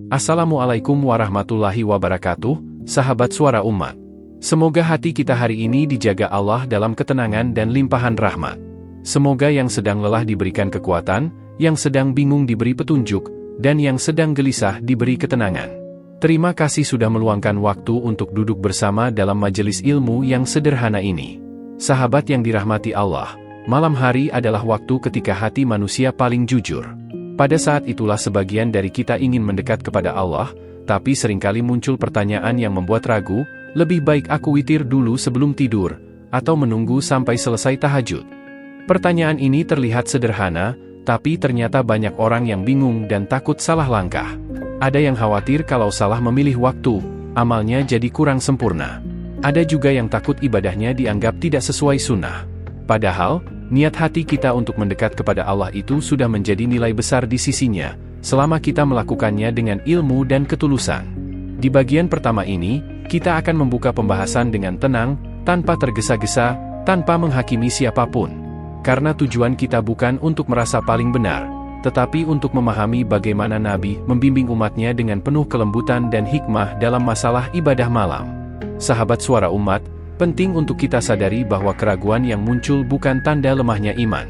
Assalamualaikum warahmatullahi wabarakatuh, sahabat suara umat. Semoga hati kita hari ini dijaga Allah dalam ketenangan dan limpahan rahmat. Semoga yang sedang lelah diberikan kekuatan, yang sedang bingung diberi petunjuk, dan yang sedang gelisah diberi ketenangan. Terima kasih sudah meluangkan waktu untuk duduk bersama dalam majelis ilmu yang sederhana ini. Sahabat yang dirahmati Allah, malam hari adalah waktu ketika hati manusia paling jujur. Pada saat itulah sebagian dari kita ingin mendekat kepada Allah, tapi seringkali muncul pertanyaan yang membuat ragu, lebih baik aku witir dulu sebelum tidur, atau menunggu sampai selesai tahajud. Pertanyaan ini terlihat sederhana, tapi ternyata banyak orang yang bingung dan takut salah langkah. Ada yang khawatir kalau salah memilih waktu, amalnya jadi kurang sempurna. Ada juga yang takut ibadahnya dianggap tidak sesuai sunnah. Padahal, niat hati kita untuk mendekat kepada Allah itu sudah menjadi nilai besar di sisinya, selama kita melakukannya dengan ilmu dan ketulusan. Di bagian pertama ini, kita akan membuka pembahasan dengan tenang, tanpa tergesa-gesa, tanpa menghakimi siapapun. Karena tujuan kita bukan untuk merasa paling benar, tetapi untuk memahami bagaimana Nabi membimbing umatnya dengan penuh kelembutan dan hikmah dalam masalah ibadah malam. Sahabat suara umat, penting untuk kita sadari bahwa keraguan yang muncul bukan tanda lemahnya iman.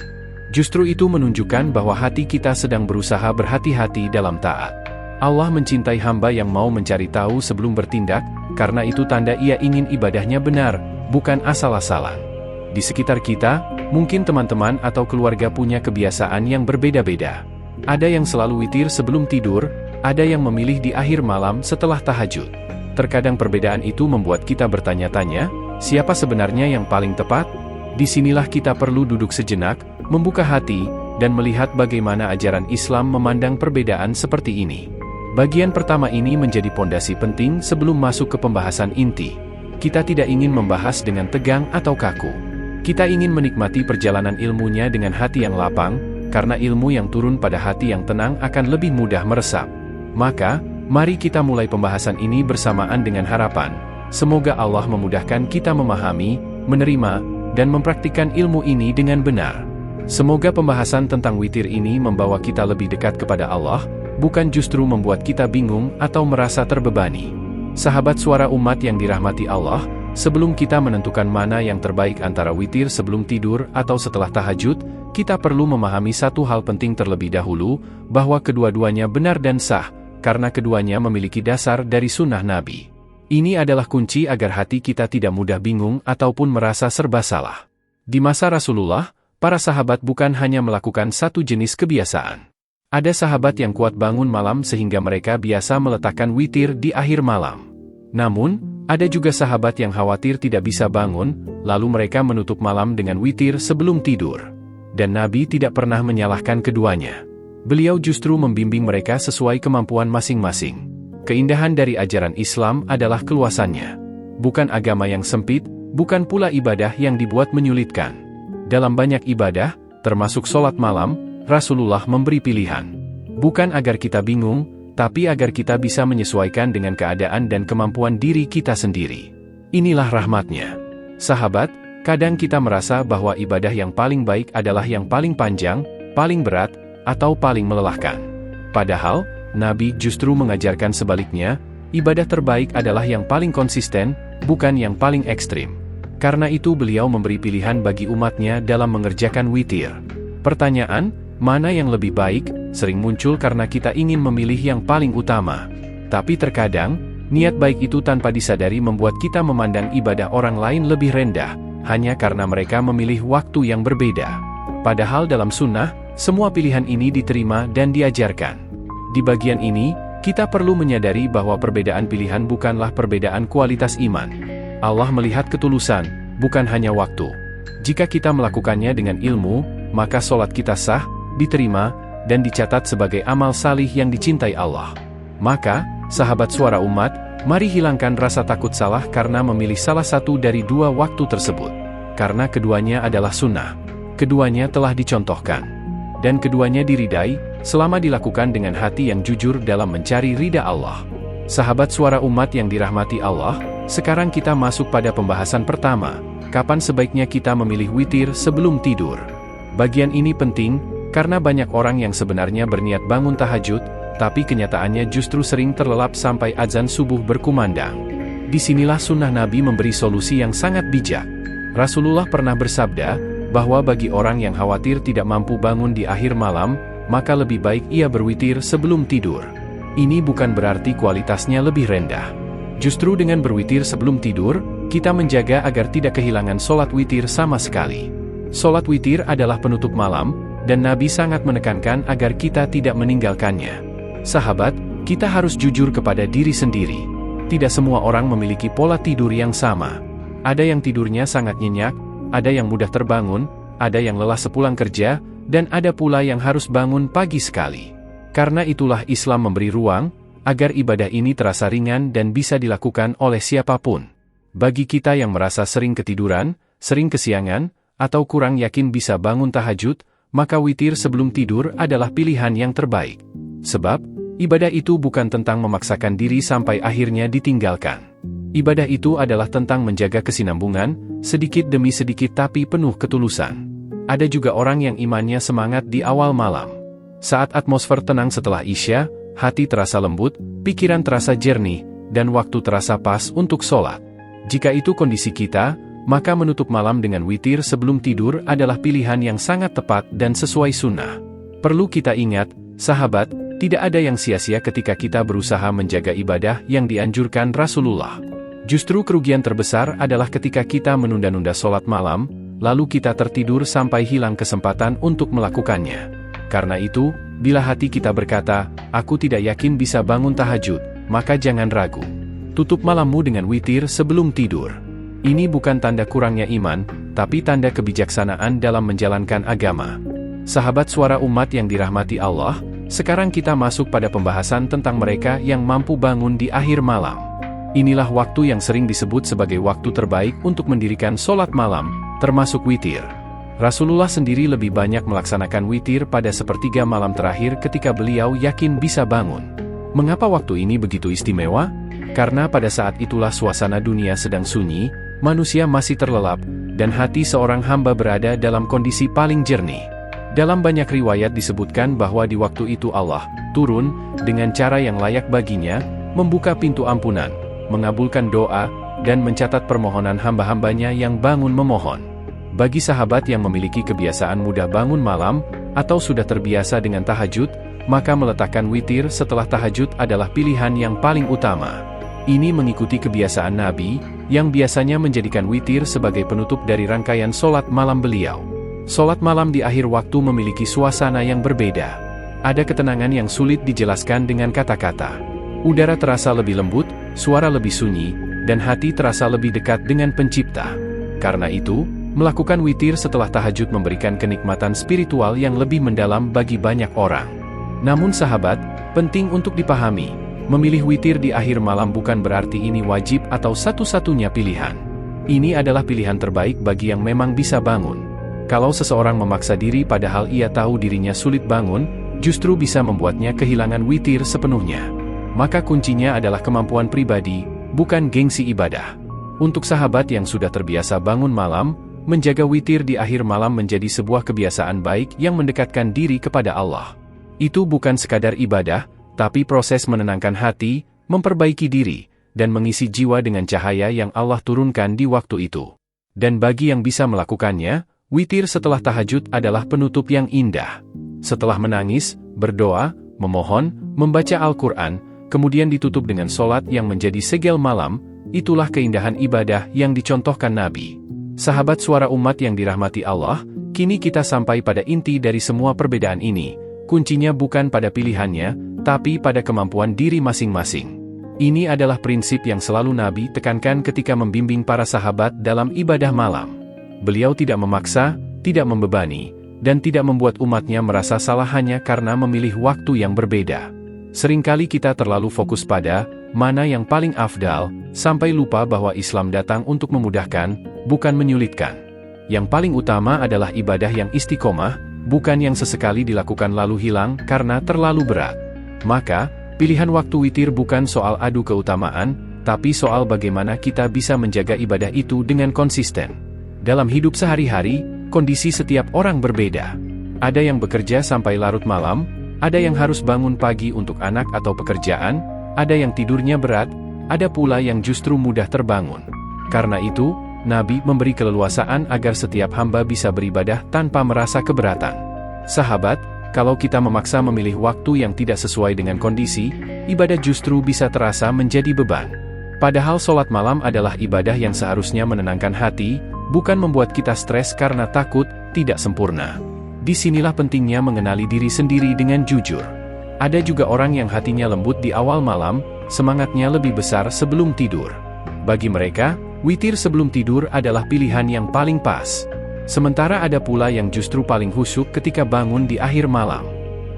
Justru itu menunjukkan bahwa hati kita sedang berusaha berhati-hati dalam taat. Allah mencintai hamba yang mau mencari tahu sebelum bertindak, karena itu tanda Ia ingin ibadahnya benar, bukan asal-asalan. Di sekitar kita, mungkin teman-teman atau keluarga punya kebiasaan yang berbeda-beda. Ada yang selalu witir sebelum tidur, ada yang memilih di akhir malam setelah tahajud. Terkadang perbedaan itu membuat kita bertanya-tanya, siapa sebenarnya yang paling tepat? Disinilah kita perlu duduk sejenak, membuka hati, dan melihat bagaimana ajaran Islam memandang perbedaan seperti ini. Bagian pertama ini menjadi pondasi penting sebelum masuk ke pembahasan inti. Kita tidak ingin membahas dengan tegang atau kaku. Kita ingin menikmati perjalanan ilmunya dengan hati yang lapang, karena ilmu yang turun pada hati yang tenang akan lebih mudah meresap. Maka, mari kita mulai pembahasan ini bersamaan dengan harapan. Semoga Allah memudahkan kita memahami, menerima, dan mempraktikkan ilmu ini dengan benar. Semoga pembahasan tentang witir ini membawa kita lebih dekat kepada Allah, bukan justru membuat kita bingung atau merasa terbebani. Sahabat suara umat yang dirahmati Allah, sebelum kita menentukan mana yang terbaik antara witir sebelum tidur atau setelah tahajud, kita perlu memahami satu hal penting terlebih dahulu, bahwa kedua-duanya benar dan sah, karena keduanya memiliki dasar dari sunnah Nabi. Ini adalah kunci agar hati kita tidak mudah bingung ataupun merasa serba salah. Di masa Rasulullah, para sahabat bukan hanya melakukan satu jenis kebiasaan. Ada sahabat yang kuat bangun malam sehingga mereka biasa meletakkan witir di akhir malam. Namun, ada juga sahabat yang khawatir tidak bisa bangun, lalu mereka menutup malam dengan witir sebelum tidur. Dan Nabi tidak pernah menyalahkan keduanya. Beliau justru membimbing mereka sesuai kemampuan masing-masing. Keindahan dari ajaran Islam adalah keluasannya. Bukan agama yang sempit, bukan pula ibadah yang dibuat menyulitkan. Dalam banyak ibadah, termasuk sholat malam, Rasulullah memberi pilihan. Bukan agar kita bingung, tapi agar kita bisa menyesuaikan dengan keadaan dan kemampuan diri kita sendiri. Inilah rahmatnya. Sahabat, kadang kita merasa bahwa ibadah yang paling baik adalah yang paling panjang, paling berat, atau paling melelahkan. Padahal, Nabi justru mengajarkan sebaliknya, ibadah terbaik adalah yang paling konsisten, bukan yang paling ekstrim. Karena itu beliau memberi pilihan bagi umatnya dalam mengerjakan witir. Pertanyaan, mana yang lebih baik, sering muncul karena kita ingin memilih yang paling utama. Tapi terkadang, niat baik itu tanpa disadari membuat kita memandang ibadah orang lain lebih rendah, hanya karena mereka memilih waktu yang berbeda. Padahal dalam sunnah, semua pilihan ini diterima dan diajarkan. Di bagian ini, kita perlu menyadari bahwa perbedaan pilihan bukanlah perbedaan kualitas iman. Allah melihat ketulusan, bukan hanya waktu. Jika kita melakukannya dengan ilmu, maka sholat kita sah, diterima, dan dicatat sebagai amal salih yang dicintai Allah. Maka, sahabat suara umat, mari hilangkan rasa takut salah karena memilih salah satu dari dua waktu tersebut. Karena keduanya adalah sunnah. Keduanya telah dicontohkan. Dan keduanya diridai, selama dilakukan dengan hati yang jujur dalam mencari ridha Allah. Sahabat suara umat yang dirahmati Allah, sekarang kita masuk pada pembahasan pertama, kapan sebaiknya kita memilih witir sebelum tidur. Bagian ini penting, karena banyak orang yang sebenarnya berniat bangun tahajud, tapi kenyataannya justru sering terlelap sampai azan subuh berkumandang. Disinilah sunnah Nabi memberi solusi yang sangat bijak. Rasulullah pernah bersabda, bahwa bagi orang yang khawatir tidak mampu bangun di akhir malam, maka lebih baik ia berwitir sebelum tidur. Ini bukan berarti kualitasnya lebih rendah. Justru dengan berwitir sebelum tidur, kita menjaga agar tidak kehilangan sholat witir sama sekali. Sholat witir adalah penutup malam, dan Nabi sangat menekankan agar kita tidak meninggalkannya. Sahabat, kita harus jujur kepada diri sendiri. Tidak semua orang memiliki pola tidur yang sama. Ada yang tidurnya sangat nyenyak, ada yang mudah terbangun, ada yang lelah sepulang kerja, dan ada pula yang harus bangun pagi sekali. Karena itulah Islam memberi ruang, agar ibadah ini terasa ringan dan bisa dilakukan oleh siapapun. Bagi kita yang merasa sering ketiduran, sering kesiangan, atau kurang yakin bisa bangun tahajud, maka witir sebelum tidur adalah pilihan yang terbaik. Sebab, ibadah itu bukan tentang memaksakan diri sampai akhirnya ditinggalkan. Ibadah itu adalah tentang menjaga kesinambungan, sedikit demi sedikit tapi penuh ketulusan. Ada juga orang yang imannya semangat di awal malam. Saat atmosfer tenang setelah Isya, hati terasa lembut, pikiran terasa jernih, dan waktu terasa pas untuk sholat. Jika itu kondisi kita, maka menutup malam dengan witir sebelum tidur adalah pilihan yang sangat tepat dan sesuai sunnah. Perlu kita ingat, sahabat, tidak ada yang sia-sia ketika kita berusaha menjaga ibadah yang dianjurkan Rasulullah. Justru kerugian terbesar adalah ketika kita menunda-nunda sholat malam, lalu kita tertidur sampai hilang kesempatan untuk melakukannya. Karena itu, bila hati kita berkata, aku tidak yakin bisa bangun tahajud, maka jangan ragu. Tutup malammu dengan witir sebelum tidur. Ini bukan tanda kurangnya iman, tapi tanda kebijaksanaan dalam menjalankan agama. Sahabat suara umat yang dirahmati Allah, sekarang kita masuk pada pembahasan tentang mereka yang mampu bangun di akhir malam. Inilah waktu yang sering disebut sebagai waktu terbaik untuk mendirikan sholat malam, termasuk witir. Rasulullah sendiri lebih banyak melaksanakan witir pada sepertiga malam terakhir ketika beliau yakin bisa bangun. Mengapa waktu ini begitu istimewa? Karena pada saat itulah suasana dunia sedang sunyi, manusia masih terlelap, dan hati seorang hamba berada dalam kondisi paling jernih. Dalam banyak riwayat disebutkan bahwa di waktu itu Allah turun dengan cara yang layak baginya, membuka pintu ampunan, mengabulkan doa, dan mencatat permohonan hamba-hambanya yang bangun memohon. Bagi sahabat yang memiliki kebiasaan mudah bangun malam, atau sudah terbiasa dengan tahajud, maka meletakkan witir setelah tahajud adalah pilihan yang paling utama. Ini mengikuti kebiasaan Nabi, yang biasanya menjadikan witir sebagai penutup dari rangkaian sholat malam beliau. Sholat malam di akhir waktu memiliki suasana yang berbeda. Ada ketenangan yang sulit dijelaskan dengan kata-kata. Udara terasa lebih lembut, suara lebih sunyi, dan hati terasa lebih dekat dengan Pencipta. Karena itu, melakukan witir setelah tahajud memberikan kenikmatan spiritual yang lebih mendalam bagi banyak orang. Namun sahabat, penting untuk dipahami, memilih witir di akhir malam bukan berarti ini wajib atau satu-satunya pilihan. Ini adalah pilihan terbaik bagi yang memang bisa bangun. Kalau seseorang memaksa diri padahal ia tahu dirinya sulit bangun, justru bisa membuatnya kehilangan witir sepenuhnya. Maka kuncinya adalah kemampuan pribadi, bukan gengsi ibadah. Untuk sahabat yang sudah terbiasa bangun malam, menjaga witir di akhir malam menjadi sebuah kebiasaan baik yang mendekatkan diri kepada Allah. Itu bukan sekadar ibadah, tapi proses menenangkan hati, memperbaiki diri, dan mengisi jiwa dengan cahaya yang Allah turunkan di waktu itu. Dan bagi yang bisa melakukannya, witir setelah tahajud adalah penutup yang indah. Setelah menangis, berdoa, memohon, membaca Al-Quran, kemudian ditutup dengan sholat yang menjadi segel malam, itulah keindahan ibadah yang dicontohkan Nabi. Sahabat suara umat yang dirahmati Allah, kini kita sampai pada inti dari semua perbedaan ini. Kuncinya bukan pada pilihannya, tapi pada kemampuan diri masing-masing. Ini adalah prinsip yang selalu Nabi tekankan ketika membimbing para sahabat dalam ibadah malam. Beliau tidak memaksa, tidak membebani, dan tidak membuat umatnya merasa salah hanya karena memilih waktu yang berbeda. Seringkali kita terlalu fokus pada mana yang paling afdal, sampai lupa bahwa Islam datang untuk memudahkan, bukan menyulitkan. Yang paling utama adalah ibadah yang istiqomah, bukan yang sesekali dilakukan lalu hilang karena terlalu berat. Maka, pilihan waktu witir bukan soal adu keutamaan, tapi soal bagaimana kita bisa menjaga ibadah itu dengan konsisten. Dalam hidup sehari-hari, kondisi setiap orang berbeda. Ada yang bekerja sampai larut malam, Ada yang harus bangun pagi untuk anak atau pekerjaan, ada yang tidurnya berat, ada pula yang justru mudah terbangun. Karena itu, Nabi memberi keleluasaan agar setiap hamba bisa beribadah tanpa merasa keberatan. Sahabat, kalau kita memaksa memilih waktu yang tidak sesuai dengan kondisi, ibadah justru bisa terasa menjadi beban. Padahal sholat malam adalah ibadah yang seharusnya menenangkan hati, bukan membuat kita stres karena takut tidak sempurna. Disinilah pentingnya mengenali diri sendiri dengan jujur. Ada juga orang yang hatinya lembut di awal malam, semangatnya lebih besar sebelum tidur. Bagi mereka, witir sebelum tidur adalah pilihan yang paling pas. Sementara ada pula yang justru paling khusyuk ketika bangun di akhir malam.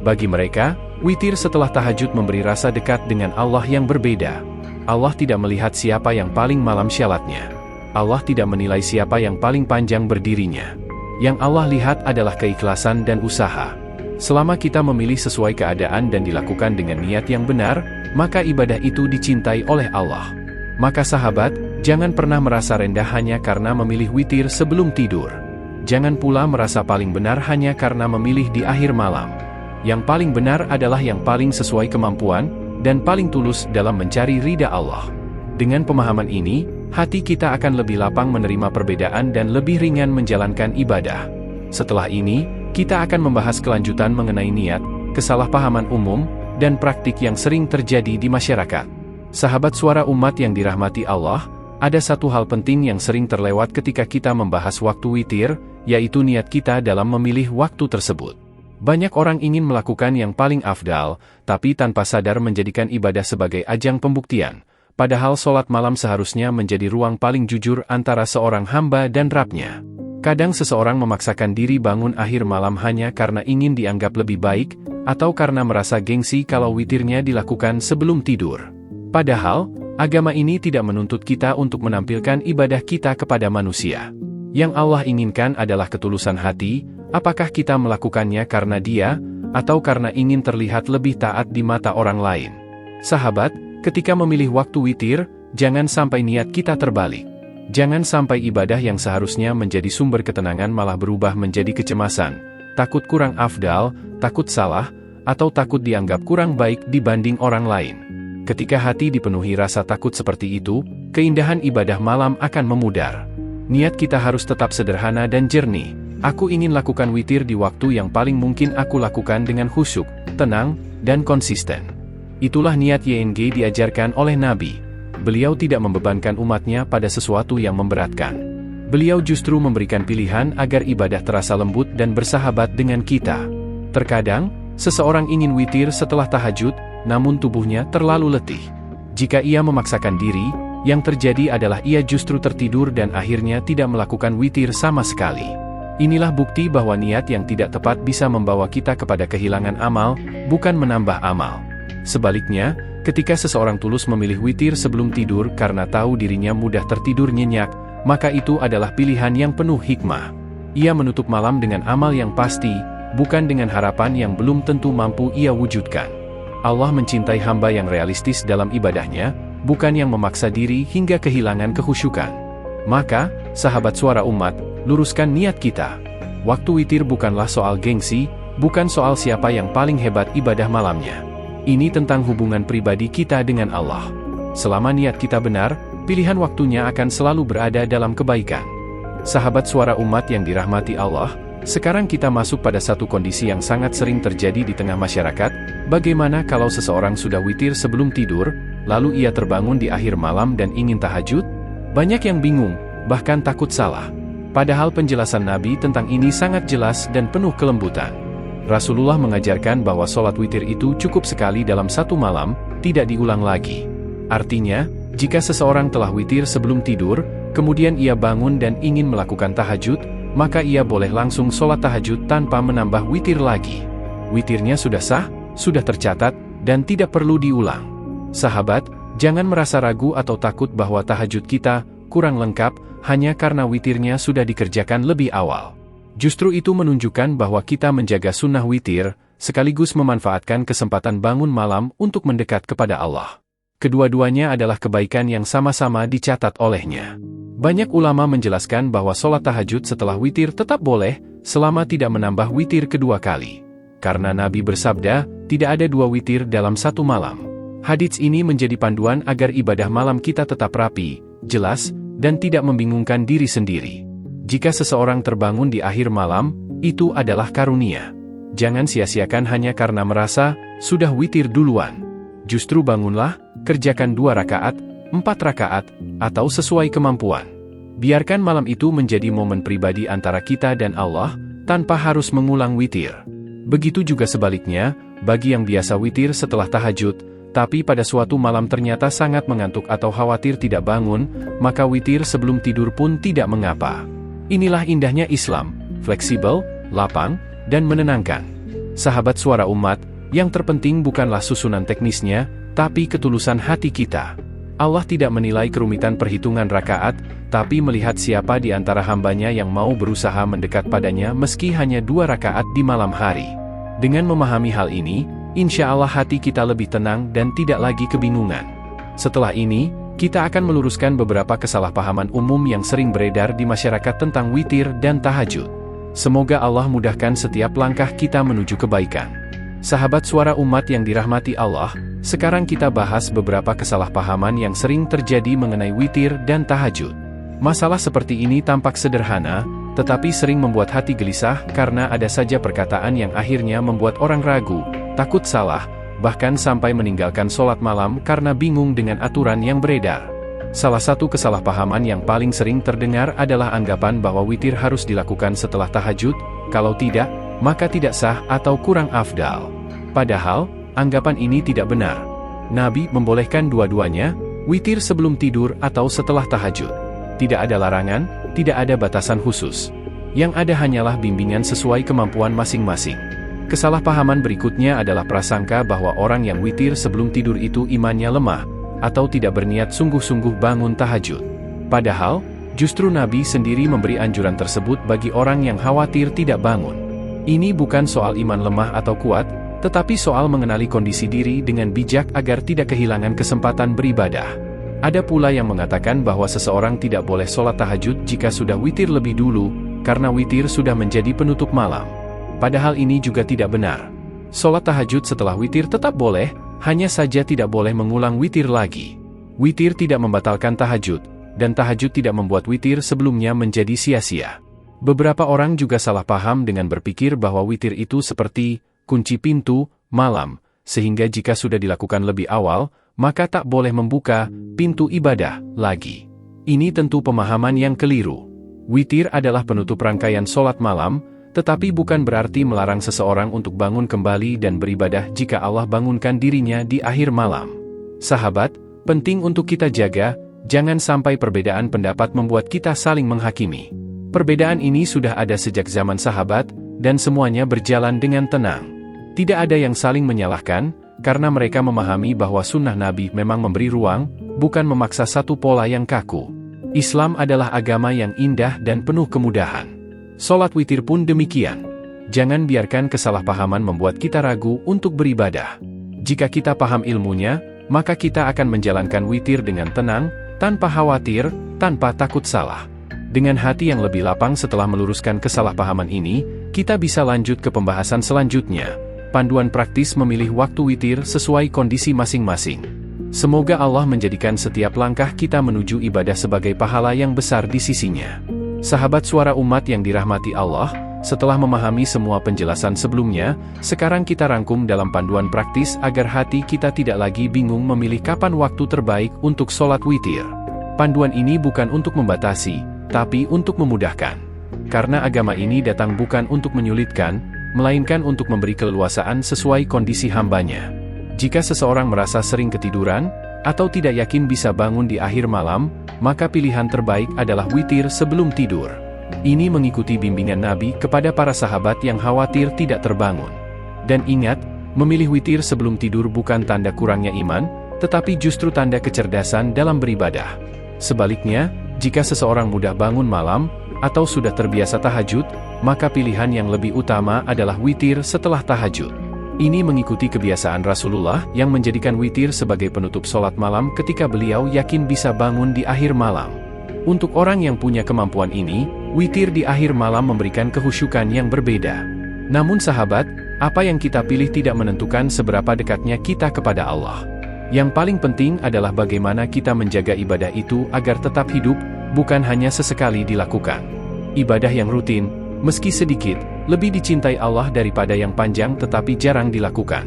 Bagi mereka, witir setelah tahajud memberi rasa dekat dengan Allah yang berbeda. Allah tidak melihat siapa yang paling malam syalatnya. Allah tidak menilai siapa yang paling panjang berdirinya. Yang Allah lihat adalah keikhlasan dan usaha. Selama kita memilih sesuai keadaan dan dilakukan dengan niat yang benar, maka ibadah itu dicintai oleh Allah. Maka sahabat, jangan pernah merasa rendah hanya karena memilih witir sebelum tidur. Jangan pula merasa paling benar hanya karena memilih di akhir malam. Yang paling benar adalah yang paling sesuai kemampuan, dan paling tulus dalam mencari ridha Allah. Dengan pemahaman ini, hati kita akan lebih lapang menerima perbedaan dan lebih ringan menjalankan ibadah. Setelah ini, kita akan membahas kelanjutan mengenai niat, kesalahpahaman umum, dan praktik yang sering terjadi di masyarakat. Sahabat suara umat yang dirahmati Allah, ada satu hal penting yang sering terlewat ketika kita membahas waktu witir, yaitu niat kita dalam memilih waktu tersebut. Banyak orang ingin melakukan yang paling afdal, tapi tanpa sadar menjadikan ibadah sebagai ajang pembuktian. Padahal sholat malam seharusnya menjadi ruang paling jujur antara seorang hamba dan Rabb-Nya. Kadang seseorang memaksakan diri bangun akhir malam hanya karena ingin dianggap lebih baik, atau karena merasa gengsi kalau witirnya dilakukan sebelum tidur. Padahal, agama ini tidak menuntut kita untuk menampilkan ibadah kita kepada manusia. Yang Allah inginkan adalah ketulusan hati, apakah kita melakukannya karena Dia, atau karena ingin terlihat lebih taat di mata orang lain. Sahabat, ketika memilih waktu witir, jangan sampai niat kita terbalik. Jangan sampai ibadah yang seharusnya menjadi sumber ketenangan malah berubah menjadi kecemasan, takut kurang afdal, takut salah, atau takut dianggap kurang baik dibanding orang lain. Ketika hati dipenuhi rasa takut seperti itu, keindahan ibadah malam akan memudar. Niat kita harus tetap sederhana dan jernih. Aku ingin lakukan witir di waktu yang paling mungkin aku lakukan dengan khusyuk, tenang, dan konsisten. Itulah niat YNG diajarkan oleh Nabi. Beliau tidak membebankan umatnya pada sesuatu yang memberatkan. Beliau justru memberikan pilihan agar ibadah terasa lembut dan bersahabat dengan kita. Terkadang, seseorang ingin witir setelah tahajud, namun tubuhnya terlalu letih. Jika ia memaksakan diri, yang terjadi adalah ia justru tertidur dan akhirnya tidak melakukan witir sama sekali. Inilah bukti bahwa niat yang tidak tepat bisa membawa kita kepada kehilangan amal, bukan menambah amal. Sebaliknya, ketika seseorang tulus memilih witir sebelum tidur karena tahu dirinya mudah tertidur nyenyak, maka itu adalah pilihan yang penuh hikmah. Ia menutup malam dengan amal yang pasti, bukan dengan harapan yang belum tentu mampu ia wujudkan. Allah mencintai hamba yang realistis dalam ibadahnya, bukan yang memaksa diri hingga kehilangan kekhusyukan. Maka, sahabat suara umat, luruskan niat kita. Waktu witir bukanlah soal gengsi, bukan soal siapa yang paling hebat ibadah malamnya. Ini tentang hubungan pribadi kita dengan Allah. Selama niat kita benar, pilihan waktunya akan selalu berada dalam kebaikan. Sahabat suara umat yang dirahmati Allah, sekarang kita masuk pada satu kondisi yang sangat sering terjadi di tengah masyarakat. Bagaimana kalau seseorang sudah witir sebelum tidur, lalu ia terbangun di akhir malam dan ingin tahajud? Banyak yang bingung, bahkan takut salah. Padahal penjelasan Nabi tentang ini sangat jelas dan penuh kelembutan. Rasulullah mengajarkan bahwa sholat witir itu cukup sekali dalam satu malam, tidak diulang lagi. Artinya, jika seseorang telah witir sebelum tidur, kemudian ia bangun dan ingin melakukan tahajud, maka ia boleh langsung sholat tahajud tanpa menambah witir lagi. Witirnya sudah sah, sudah tercatat, dan tidak perlu diulang. Sahabat, jangan merasa ragu atau takut bahwa tahajud kita kurang lengkap, hanya karena witirnya sudah dikerjakan lebih awal. Justru itu menunjukkan bahwa kita menjaga sunnah witir, sekaligus memanfaatkan kesempatan bangun malam untuk mendekat kepada Allah. Kedua-duanya adalah kebaikan yang sama-sama dicatat olehnya. Banyak ulama menjelaskan bahwa sholat tahajud setelah witir tetap boleh, selama tidak menambah witir kedua kali. karena Nabi bersabda, tidak ada 2 witir dalam satu malam. Hadits ini menjadi panduan agar ibadah malam kita tetap rapi, jelas, dan tidak membingungkan diri sendiri. Jika seseorang terbangun di akhir malam, itu adalah karunia. Jangan sia-siakan hanya karena merasa sudah witir duluan. Justru bangunlah, kerjakan 2 rakaat, 4 rakaat, atau sesuai kemampuan. Biarkan malam itu menjadi momen pribadi antara kita dan Allah, tanpa harus mengulang witir. Begitu juga sebaliknya, bagi yang biasa witir setelah tahajud, tapi pada suatu malam ternyata sangat mengantuk atau khawatir tidak bangun, maka witir sebelum tidur pun tidak mengapa. Inilah indahnya Islam, fleksibel, lapang, dan menenangkan. Sahabat Suara Umat, yang terpenting bukanlah susunan teknisnya, tapi ketulusan hati kita. Allah tidak menilai kerumitan perhitungan rakaat, tapi melihat siapa di antara hambanya yang mau berusaha mendekat padanya meski hanya 2 rakaat di malam hari. Dengan memahami hal ini, insya Allah hati kita lebih tenang dan tidak lagi kebingungan. Setelah ini, kita akan meluruskan beberapa kesalahpahaman umum yang sering beredar di masyarakat tentang witir dan tahajud. Semoga Allah mudahkan setiap langkah kita menuju kebaikan. Sahabat Suara Umat yang dirahmati Allah, sekarang kita bahas beberapa kesalahpahaman yang sering terjadi mengenai witir dan tahajud. Masalah seperti ini tampak sederhana, tetapi sering membuat hati gelisah karena ada saja perkataan yang akhirnya membuat orang ragu, takut salah, bahkan sampai meninggalkan sholat malam karena bingung dengan aturan yang beredar. Salah satu kesalahpahaman yang paling sering terdengar adalah anggapan bahwa witir harus dilakukan setelah tahajud, kalau tidak, maka tidak sah atau kurang afdal. Padahal, anggapan ini tidak benar. Nabi membolehkan dua-duanya, witir sebelum tidur atau setelah tahajud. Tidak ada larangan, tidak ada batasan khusus. Yang ada hanyalah bimbingan sesuai kemampuan masing-masing. Kesalahpahaman berikutnya adalah prasangka bahwa orang yang witir sebelum tidur itu imannya lemah, atau tidak berniat sungguh-sungguh bangun tahajud. Padahal, justru Nabi sendiri memberi anjuran tersebut bagi orang yang khawatir tidak bangun. Ini bukan soal iman lemah atau kuat, tetapi soal mengenali kondisi diri dengan bijak agar tidak kehilangan kesempatan beribadah. Ada pula yang mengatakan bahwa seseorang tidak boleh sholat tahajud jika sudah witir lebih dulu, karena witir sudah menjadi penutup malam. Padahal ini juga tidak benar. Sholat tahajud setelah witir tetap boleh, hanya saja tidak boleh mengulang witir lagi. Witir tidak membatalkan tahajud, dan tahajud tidak membuat witir sebelumnya menjadi sia-sia. Beberapa orang juga salah paham dengan berpikir bahwa witir itu seperti kunci pintu malam, sehingga jika sudah dilakukan lebih awal, maka tak boleh membuka pintu ibadah lagi. Ini tentu pemahaman yang keliru. Witir adalah penutup rangkaian sholat malam, tetapi bukan berarti melarang seseorang untuk bangun kembali dan beribadah jika Allah bangunkan dirinya di akhir malam. Sahabat, penting untuk kita jaga, jangan sampai perbedaan pendapat membuat kita saling menghakimi. Perbedaan ini sudah ada sejak zaman sahabat, dan semuanya berjalan dengan tenang. Tidak ada yang saling menyalahkan, karena mereka memahami bahwa sunnah Nabi memang memberi ruang, bukan memaksa satu pola yang kaku. Islam adalah agama yang indah dan penuh kemudahan. Sholat witir pun demikian. Jangan biarkan kesalahpahaman membuat kita ragu untuk beribadah. Jika kita paham ilmunya, maka kita akan menjalankan witir dengan tenang, tanpa khawatir, tanpa takut salah. Dengan hati yang lebih lapang setelah meluruskan kesalahpahaman ini, kita bisa lanjut ke pembahasan selanjutnya. Panduan praktis memilih waktu witir sesuai kondisi masing-masing. Semoga Allah menjadikan setiap langkah kita menuju ibadah sebagai pahala yang besar di sisinya. Sahabat Suara Umat yang dirahmati Allah, setelah memahami semua penjelasan sebelumnya, sekarang kita rangkum dalam panduan praktis agar hati kita tidak lagi bingung memilih kapan waktu terbaik untuk sholat witir. Panduan ini bukan untuk membatasi, tapi untuk memudahkan. Karena agama ini datang bukan untuk menyulitkan, melainkan untuk memberi keleluasaan sesuai kondisi hambanya. Jika seseorang merasa sering ketiduran, atau tidak yakin bisa bangun di akhir malam, maka pilihan terbaik adalah witir sebelum tidur. Ini mengikuti bimbingan Nabi kepada para sahabat yang khawatir tidak terbangun. Dan ingat, memilih witir sebelum tidur bukan tanda kurangnya iman, tetapi justru tanda kecerdasan dalam beribadah. Sebaliknya, jika seseorang mudah bangun malam, atau sudah terbiasa tahajud, maka pilihan yang lebih utama adalah witir setelah tahajud. Ini mengikuti kebiasaan Rasulullah yang menjadikan witir sebagai penutup sholat malam ketika beliau yakin bisa bangun di akhir malam. Untuk orang yang punya kemampuan ini, witir di akhir malam memberikan kehusyukan yang berbeda. Namun sahabat, Apa yang kita pilih tidak menentukan seberapa dekatnya kita kepada Allah. Yang paling penting adalah bagaimana kita menjaga ibadah itu agar tetap hidup, bukan hanya sesekali dilakukan. Ibadah yang rutin, meski sedikit, lebih dicintai Allah daripada yang panjang tetapi jarang dilakukan.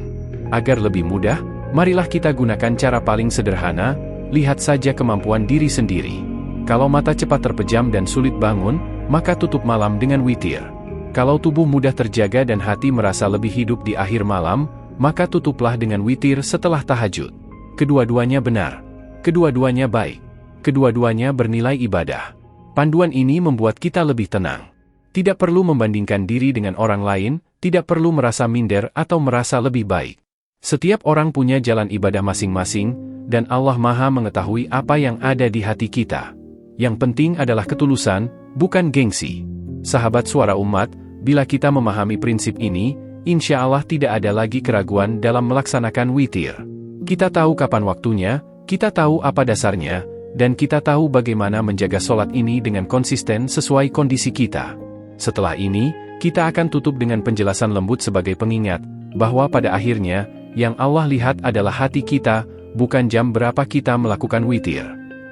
Agar lebih mudah, marilah kita gunakan cara paling sederhana, lihat saja kemampuan diri sendiri. Kalau mata cepat terpejam dan sulit bangun, maka tutup malam dengan witir. Kalau tubuh mudah terjaga dan hati merasa lebih hidup di akhir malam, maka tutuplah dengan witir setelah tahajud. Kedua-duanya benar. Kedua-duanya baik. Kedua-duanya bernilai ibadah. Panduan ini membuat kita lebih tenang. Tidak perlu membandingkan diri dengan orang lain, tidak perlu merasa minder atau merasa lebih baik. Setiap orang punya jalan ibadah masing-masing, dan Allah Maha mengetahui apa yang ada di hati kita. Yang penting adalah ketulusan, bukan gengsi. Sahabat Suara Umat, bila kita memahami prinsip ini, insya Allah tidak ada lagi keraguan dalam melaksanakan witir. Kita tahu kapan waktunya, kita tahu apa dasarnya, dan kita tahu bagaimana menjaga sholat ini dengan konsisten sesuai kondisi kita. Setelah ini, kita akan tutup dengan penjelasan lembut sebagai pengingat, bahwa pada akhirnya, yang Allah lihat adalah hati kita, bukan jam berapa kita melakukan witir.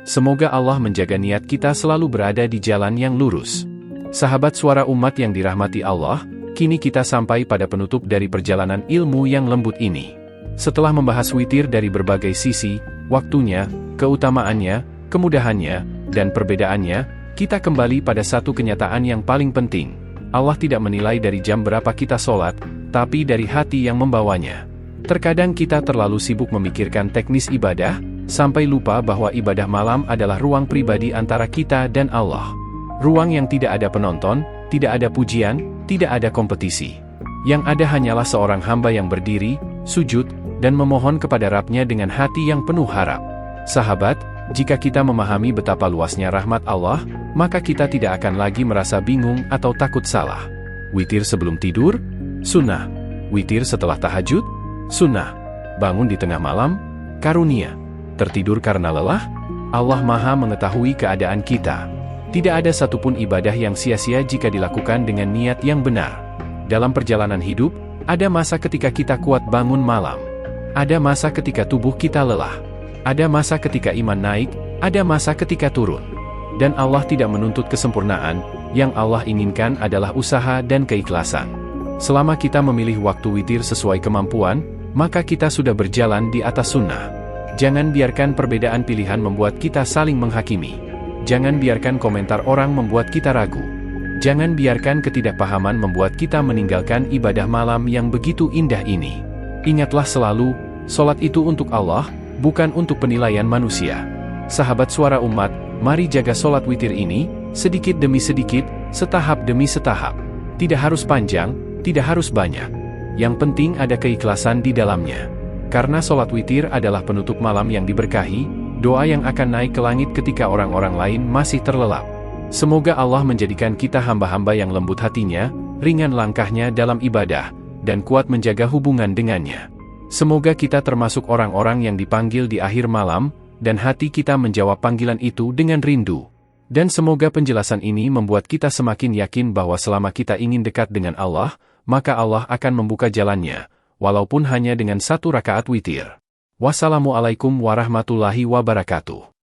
Semoga Allah menjaga niat kita selalu berada di jalan yang lurus. Sahabat Suara Umat yang dirahmati Allah, kini kita sampai pada penutup dari perjalanan ilmu yang lembut ini. Setelah membahas witir dari berbagai sisi, waktunya, keutamaannya, kemudahannya, dan perbedaannya, kita kembali pada satu kenyataan yang paling penting. Allah tidak menilai dari jam berapa kita sholat, tapi dari hati yang membawanya. Terkadang kita terlalu sibuk memikirkan teknis ibadah, sampai lupa bahwa ibadah malam adalah ruang pribadi antara kita dan Allah. Ruang yang tidak ada penonton, tidak ada pujian, tidak ada kompetisi. Yang ada hanyalah seorang hamba yang berdiri, sujud, dan memohon kepada Rabb-Nya dengan hati yang penuh harap. Sahabat, jika kita memahami betapa luasnya rahmat Allah, maka kita tidak akan lagi merasa bingung atau takut salah. Witir sebelum tidur? Sunnah. Witir setelah tahajud? Sunnah. Bangun di tengah malam? Karunia. Tertidur karena lelah? Allah Maha mengetahui keadaan kita. Tidak ada satupun ibadah yang sia-sia jika dilakukan dengan niat yang benar. Dalam perjalanan hidup, ada masa ketika kita kuat bangun malam. Ada masa ketika tubuh kita lelah. Ada masa ketika iman naik, ada masa ketika turun. Dan Allah tidak menuntut kesempurnaan, yang Allah inginkan adalah usaha dan keikhlasan. Selama kita memilih waktu witir sesuai kemampuan, maka kita sudah berjalan di atas sunnah. Jangan biarkan perbedaan pilihan membuat kita saling menghakimi. Jangan biarkan komentar orang membuat kita ragu. Jangan biarkan ketidakpahaman membuat kita meninggalkan ibadah malam yang begitu indah ini. Ingatlah selalu, sholat itu untuk Allah, bukan untuk penilaian manusia. Sahabat Suara Umat, mari jaga sholat witir ini, sedikit demi sedikit, setahap demi setahap. Tidak harus panjang, tidak harus banyak. Yang penting ada keikhlasan di dalamnya. Karena sholat witir adalah penutup malam yang diberkahi, doa yang akan naik ke langit ketika orang-orang lain masih terlelap. Semoga Allah menjadikan kita hamba-hamba yang lembut hatinya, ringan langkahnya dalam ibadah, dan kuat menjaga hubungan dengannya. Semoga kita termasuk orang-orang yang dipanggil di akhir malam, dan hati kita menjawab panggilan itu dengan rindu. Dan semoga penjelasan ini membuat kita semakin yakin bahwa selama kita ingin dekat dengan Allah, maka Allah akan membuka jalannya, walaupun hanya dengan 1 rakaat witir. Wassalamualaikum warahmatullahi wabarakatuh.